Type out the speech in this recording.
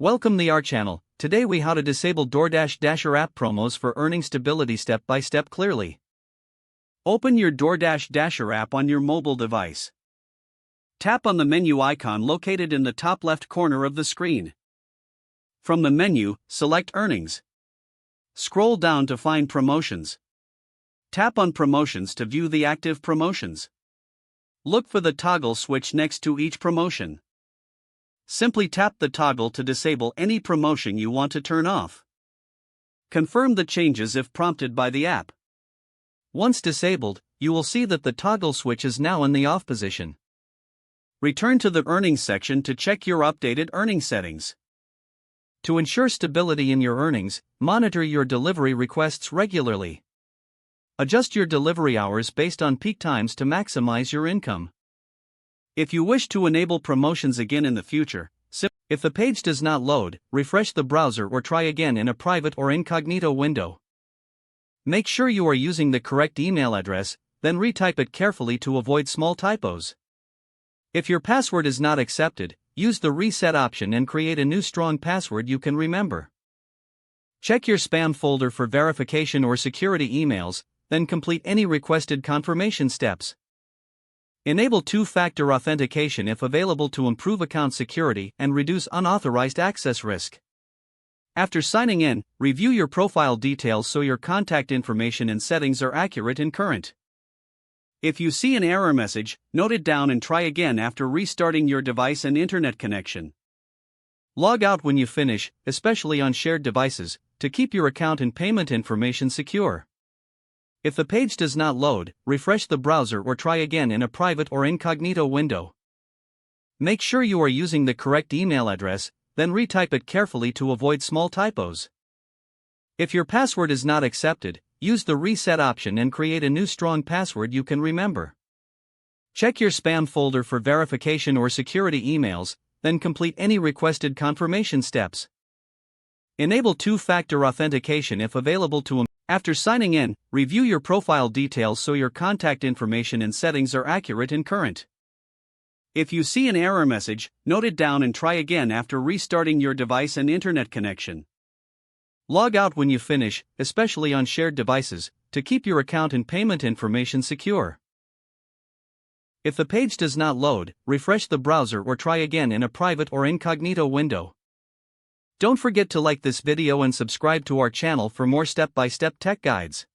Welcome to our channel. Today we how to disable DoorDash Dasher app promos for earning stability step by step clearly. Open your DoorDash Dasher app on your mobile device. Tap on the menu icon located in the top left corner of the screen. From the menu, select Earnings. Scroll down to find Promotions. Tap on Promotions to view the active promotions. Look for the toggle switch next to each promotion. Simply tap the toggle to disable any promotion you want to turn off. Confirm the changes if prompted by the app. Once disabled, you will see that the toggle switch is now in the off position. Return to the Earnings section to check your updated earning settings. To ensure stability in your earnings, monitor your delivery requests regularly. Adjust your delivery hours based on peak times to maximize your income. If you wish to enable promotions again in the future, if the page does not load, refresh the browser or try again in a private or incognito window. Make sure you are using the correct email address, then retype it carefully to avoid small typos. If your password is not accepted, use the reset option and create a new strong password you can remember. Check your spam folder for verification or security emails, then complete any requested confirmation steps. Enable two-factor authentication if available to improve account security and reduce unauthorized access risk. After signing in, review your profile details so your contact information and settings are accurate and current. If you see an error message, note it down and try again after restarting your device and internet connection. Log out when you finish, especially on shared devices, to keep your account and payment information secure. If the page does not load, refresh the browser or try again in a private or incognito window. Make sure you are using the correct email address, then retype it carefully to avoid small typos. If your password is not accepted, use the reset option and create a new strong password you can remember. Check your spam folder for verification or security emails, then complete any requested confirmation steps. Enable two-factor authentication if available to After signing in, review your profile details so your contact information and settings are accurate and current. If you see an error message, note it down and try again after restarting your device and internet connection. Log out when you finish, especially on shared devices, to keep your account and payment information secure. If the page does not load, refresh the browser or try again in a private or incognito window. Don't forget to like this video and subscribe to our channel for more step-by-step tech guides.